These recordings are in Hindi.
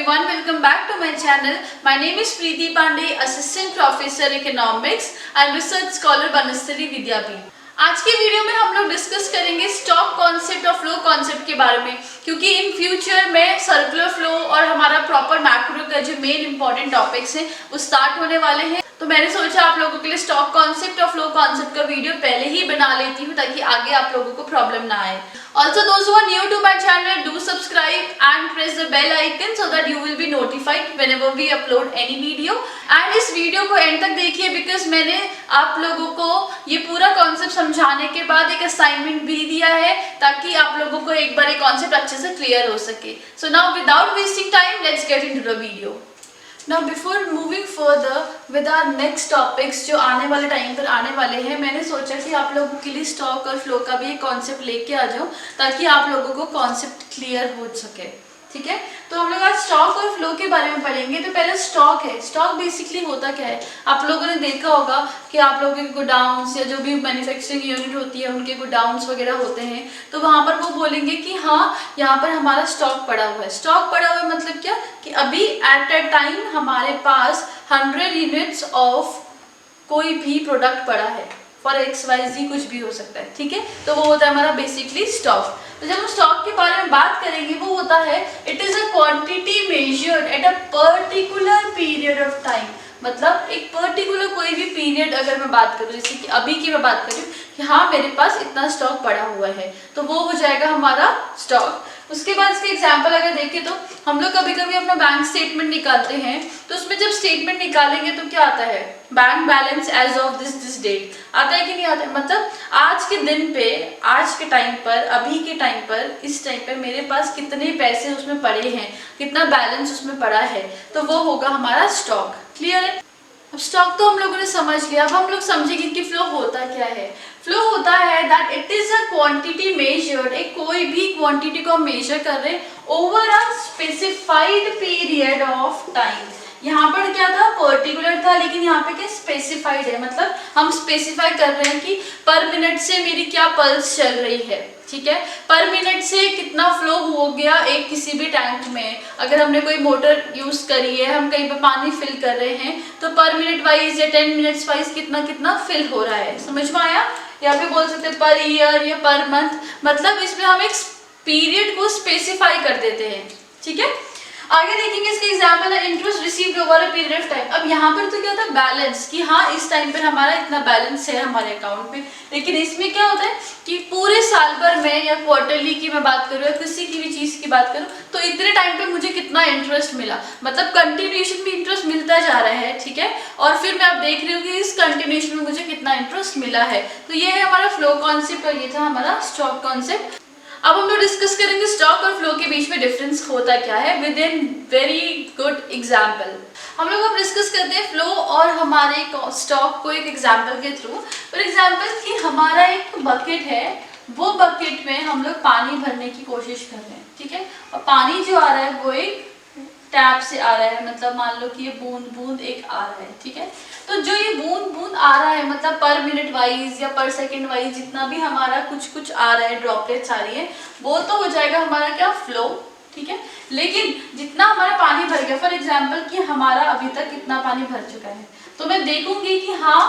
everyone, welcome back to my channel. My name is Preeti Pandey, Assistant Professor Economics and Research Scholar Banasari Vidyapith. आज के वीडियो में हम लोग डिस्कस करेंगे स्टॉक कॉन्सेप्ट और फ्लो कॉन्सेप्ट के बारे में, क्योंकि इन फ्यूचर में सर्कुलर फ्लो और हमारा प्रॉपर मैक्रो का जो मेन इंपॉर्टेंट टॉपिक्स हैं वो स्टार्ट होने वाले हैं। तो मैंने सोचा आप लोगों के लिए स्टॉक कॉन्सेप्ट और फ्लो कॉन्सेप्ट का वीडियो पहले ही बना लेती हूँ ताकि आगे आप लोगों को प्रॉब्लम ना आए। Also, those who are new to my channel, do subscribe and press the bell icon so that you will be notified whenever we upload any video. And इस वीडियो को एंड तक देखिए बिकॉज मैंने आप लोगों को ये पूरा कॉन्सेप्ट समझाने के बाद एक असाइनमेंट भी दिया है ताकि आप लोगों को एक बार ये कॉन्सेप्ट अच्छे से क्लियर हो सके। So now without wasting time, let's get into the video. Now before moving further with our next topics जो आने वाले टाइम पर आने वाले हैं, मैंने सोचा कि आप लोगों के लिए स्टॉक और फ्लो का भी एक कॉन्सेप्ट लेके आ जाऊँ ताकि आप लोगों को कॉन्सेप्ट क्लियर हो सके। ठीक है, तो हम लोग आज स्टॉक और फ्लो के बारे में पढ़ेंगे। तो पहले स्टॉक है। स्टॉक बेसिकली होता क्या है, आप लोगों ने देखा होगा कि आप लोगों के गोडाउन्स या जो भी मैन्युफैक्चरिंग यूनिट होती है उनके गोडाउन्स वगैरह होते हैं, तो वहाँ पर वो बोलेंगे कि हाँ यहाँ पर हमारा स्टॉक पड़ा हुआ है। स्टॉक पड़ा हुआ है मतलब क्या कि अभी एट अ टाइम हमारे पास 100 यूनिट्स ऑफ कोई भी प्रोडक्ट पड़ा है, फॉर XYZ कुछ भी हो सकता है। ठीक है, तो वो होता है हमारा बेसिकली स्टॉक। तो जब हम स्टॉक के बारे में बात करेंगे वो होता है it is a quantity measured at a particular period of time. मतलब एक पर्टिकुलर कोई भी पीरियड अगर मैं बात करूँ, जैसे कि अभी की मैं बात करूँ कि हाँ मेरे पास इतना स्टॉक पड़ा हुआ है, तो वो हो जाएगा हमारा स्टॉक। उसके बाद इसके एग्जाम्पल अगर देखें तो हम लोग कभी कभी अपना बैंक स्टेटमेंट निकालते हैं, तो उसमें जब स्टेटमेंट निकालेंगे तो क्या आता है, bank balance as of this date आता है कि नहीं आता है। मतलब आज के दिन पे, आज के टाइम पर, अभी के टाइम पर, इस टाइम पर मेरे पास कितने पैसे उसमें पड़े हैं, कितना बैलेंस उसमें पड़ा है, तो वो होगा हमारा स्टॉक। क्लियर है। अब स्टॉक तो हम लोगों ने समझ लिया। अब हम लोग समझेंगे कि फ्लो होता क्या है। फ्लो होता है that it is a quantity measured, एक कोई भी क्वांटिटी को हम मेजर कर रहे हैं over a specified period of time. यहाँ पर क्या था, पर्टिकुलर था, लेकिन यहाँ पे क्या स्पेसिफाइड है। मतलब हम स्पेसिफाई कर रहे हैं कि पर मिनट से मेरी क्या पल्स चल रही है। ठीक है, पर मिनट से कितना फ्लो हो गया एक किसी भी टैंक में। अगर हमने कोई मोटर यूज करी है, हम कहीं पे पानी फिल कर रहे हैं, तो पर मिनट वाइज या 10 मिनट्स वाइज कितना कितना फिल हो रहा है। समझ में आया। या फिर बोल सकते हैं पर ईयर या पर मंथ। मतलब इसमें हम एक पीरियड को स्पेसिफाई कर देते हैं। ठीक है, आगे देखेंगे इसका एग्जांपल है interest received over a period of time. अब यहाँ पर तो क्या होता है, बैलेंस, कि हाँ इस टाइम पर हमारा इतना बैलेंस है हमारे अकाउंट पे। लेकिन इसमें क्या होता है कि पूरे साल भर में या क्वार्टरली की मैं बात करूँ या किसी की भी चीज की बात करूँ, तो इतने टाइम पे मुझे कितना इंटरेस्ट मिला। मतलब कंटिन्यूएशन में इंटरेस्ट मिलता जा रहा है। ठीक है, और फिर मैं अब देख रही हूँ कि इस कंटिन्यूएशन में मुझे कितना इंटरेस्ट मिला है। तो ये है हमारा फ्लो कॉन्सेप्ट और ये था हमारा स्टॉक कॉन्सेप्ट। अब हम लोग डिस्कस करेंगे स्टॉक और फ्लो के बीच में डिफरेंस होता क्या है with in very good example. हम लोग अब डिस्कस करते हैं फ्लो और हमारे स्टॉक को एक एग्जाम्पल के थ्रू। फॉर एग्जाम्पल कि हमारा एक बकेट है, वो बकेट में हम लोग पानी भरने की कोशिश कर रहे हैं। ठीक है, और पानी जो आ रहा है वो एक टैप से आ रहा है। मतलब मान लो कि ये बूंद बूंद एक आ रहा है। ठीक है, तो जो ये बूंद बूंद आ रहा है, मतलब पर मिनट वाइज या पर सेकंड वाइज जितना भी हमारा कुछ कुछ आ रहा है, ड्रॉपलेट्स आ रही है, वो तो हो जाएगा हमारा क्या, फ्लो। ठीक है, लेकिन जितना हमारा पानी भर गया, फॉर एग्जाम्पल कि हमारा अभी तक कितना पानी भर चुका है, तो मैं देखूंगी कि हाँ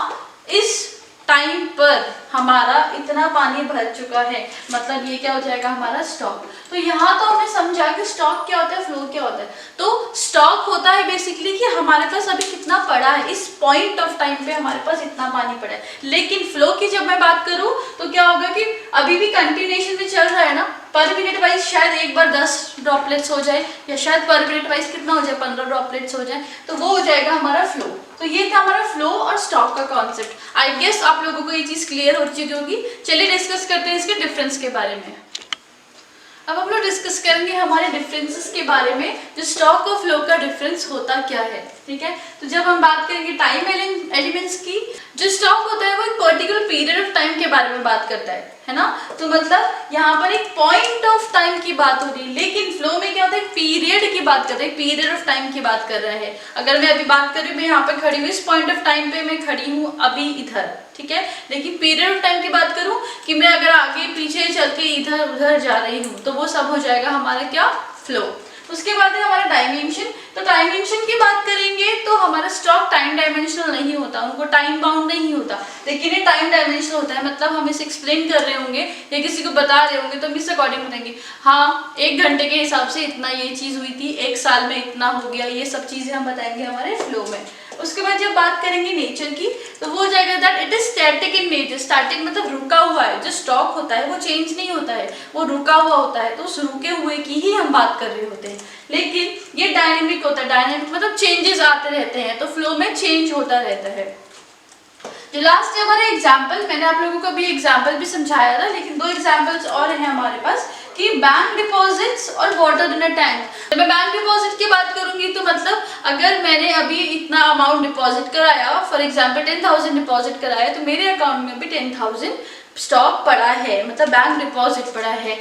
इस टाइम पर हमारा इतना पानी भर चुका है। मतलब ये क्या हो जाएगा हमारा स्टॉक। तो यहाँ तो हमने समझा कि स्टॉक क्या होता है, फ्लो क्या होता है। तो स्टॉक होता है बेसिकली कि हमारे पास अभी कितना पड़ा है, इस पॉइंट ऑफ टाइम पे हमारे पास इतना पानी पड़ा है। लेकिन फ्लो की जब मैं बात करूँ तो क्या होगा कि अभी भी कंटिन्यूएशन में चल रहा है ना, पर मिनट वाइज शायद एक बार 10 ड्रॉपलेट्स हो जाए, या शायद पर मिनट वाइज कितना हो जाए, 15 ड्रॉपलेट्स हो जाए, तो वो हो जाएगा हमारा फ्लो। तो ये था हमारा फ्लो और स्टॉक का कॉन्सेप्ट। आई गेस आप लोगों को ये चीज क्लियर हो चुकी होगी। चलिए डिस्कस करते हैं इसके डिफरेंस के बारे में। अब हम लोग डिस्कस करेंगे हमारे डिफरेंसेस के बारे में, जो स्टॉक और फ्लो का डिफरेंस होता क्या है। ठीक है, तो जब हम बात करेंगे टाइम एलिमेंट्स की, जो स्टॉक होता है वो एक पर्टिकुलर पीरियड ऑफ टाइम के बारे में बात करता है ना। तो मतलब यहाँ पर एक पॉइंट ऑफ टाइम की बात हो रही है, लेकिन फ्लो में क्या होता है, पीरियड की बात करता है, पीरियड ऑफ टाइम की बात कर रहा है। अगर मैं अभी बात कर रही हूँ, मैं यहाँ पे खड़ी हूँ, इस पॉइंट ऑफ टाइम पे मैं खड़ी हूँ अभी इधर। ठीक है, लेकिन पीरियड ऑफ टाइम की बात करूँ कि मैं अगर आगे पीछे चल के इधर उधर जा रही हूँ, तो वो सब हो जाएगा हमारा क्या, फ्लो। उसके बाद है हमारा डायमेंशन। तो डायमेंशन की बात करेंगे तो हमारा स्टॉक टाइम डायमेंशनल नहीं होता, उनको टाइम बाउंड नहीं होता, लेकिन ये टाइम डायमेंशनल होता है। मतलब हम इसे एक्सप्लेन कर रहे होंगे या किसी को बता रहे होंगे तो हम इस अकॉर्डिंग बताएंगे, हाँ 1 घंटे के हिसाब से इतना ये चीज़ हुई थी, 1 साल में इतना हो गया, ये सब चीज़ें हम बताएंगे हमारे फ्लो में। उसके बाद जब बात करेंगे नेचर की तो वो हो जाएगा that it is static in nature. Static मतलब रुका हुआ है, जो स्टॉक होता है वो चेंज नहीं होता है, वो रुका हुआ होता है, तो उस रुके हुए की ही हम बात कर रहे होते हैं। लेकिन ये डायनेमिक होता है, डायनेमिक मतलब चेंजेस आते रहते हैं, तो फ्लो में चेंज होता रहता है। जो लास्ट है हमारा एग्जाम्पल, मैंने आप लोगों को अभी एग्जाम्पल भी समझाया था, लेकिन 2 एग्जाम्पल्स और हैं हमारे पास कि बैंक डिपॉजिट्स और वाटर इन अ टैंक। जब मैं बैंक डिपॉजिट की बात करूंगी तो मतलब अगर मैंने अभी इतना अमाउंट डिपॉजिट कराया, फॉर एग्जांपल 10,000 डिपॉजिट कराया, तो मेरे अकाउंट में भी 10,000 स्टॉक पड़ा है, मतलब बैंक डिपॉजिट पड़ा है।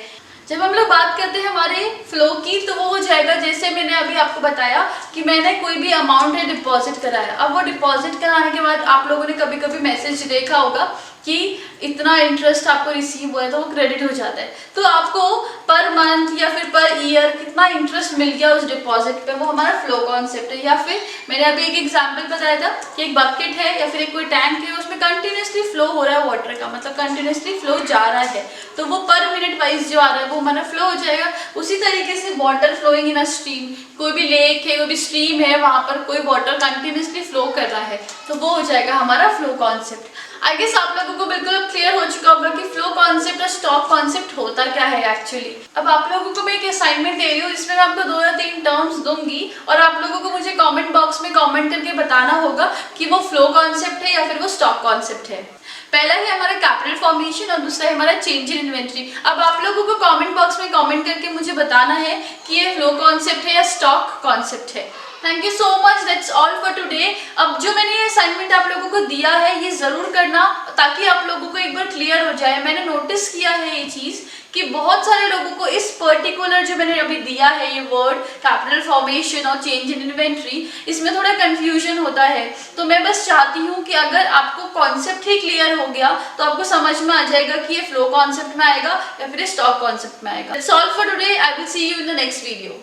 जब हम लोग बात करते हैं हमारे फ्लो की तो वो हो जाएगा जैसे मैंने अभी आपको बताया कि मैंने कोई भी अमाउंट है डिपॉजिट कराया। अब वो डिपॉजिट कराने के बाद आप लोगों ने कभी कभी मैसेज देखा होगा कि इतना इंटरेस्ट आपको रिसीव हुआ है, तो वो क्रेडिट हो जाता है। तो आपको पर मंथ या फिर पर ईयर कितना इंटरेस्ट मिल गया उस डिपॉजिट पे, वो हमारा फ्लो कॉन्सेप्ट है। या फिर मैंने अभी एक एग्जांपल बताया था कि एक बकेट है या फिर एक कोई टैंक है, उसमें कंटिन्यूसली फ्लो हो रहा है वाटर का, मतलब कंटिन्यूसली फ्लो जा रहा है, तो वो पर मिनट वाइज जो आ रहा है वो हमारा फ्लो हो जाएगा। उसी तरीके से water flowing in a stream, कोई भी लेक है, कोई भी स्ट्रीम है, वहां पर कोई वाटर कंटिन्यूसली फ्लो कर रहा है, तो वो हो जाएगा हमारा फ्लो कॉन्सेप्ट। आई गेस आप लोगों को बिल्कुल क्लियर हो चुका होगा कि फ्लो कॉन्सेप्ट और स्टॉक कॉन्सेप्ट होता क्या है एक्चुअली। अब आप लोगों को मैं एक असाइनमेंट दे रही हूँ, इसमें मैं आपको 2 या 3 टर्म्स दूंगी और आप लोगों को मुझे कमेंट बॉक्स में कमेंट करके बताना होगा कि वो फ्लो कॉन्सेप्ट है या फिर वो स्टॉक कॉन्सेप्ट है। पहला है हमारा कैपिटल फॉर्मेशन और दूसरा है हमारा चेंज इन इन्वेंट्री। अब आप लोगों को कमेंट बॉक्स में कमेंट करके मुझे बताना है कि ये फ्लो कॉन्सेप्ट है या स्टॉक कॉन्सेप्ट है। Thank you so much, that's all for today. अब जो मैंने ये असाइनमेंट आप लोगों को दिया है ये जरूर करना ताकि आप लोगों को एक बार क्लियर हो जाए। मैंने नोटिस किया है ये चीज कि बहुत सारे लोगों को इस पर्टिकुलर जो मैंने अभी दिया है ये वर्ड कैपिटल फॉर्मेशन और चेंज इन इन्वेंट्री, इसमें थोड़ा कंफ्यूजन होता है। तो मैं बस चाहती हूँ कि अगर आपको कॉन्सेप्ट ही क्लियर हो गया तो आपको समझ में आ जाएगा कि ये फ्लो कॉन्सेप्ट में आएगा या फिर स्टॉक कॉन्सेप्ट में आएगा। That's all for today, I will see you in the next video.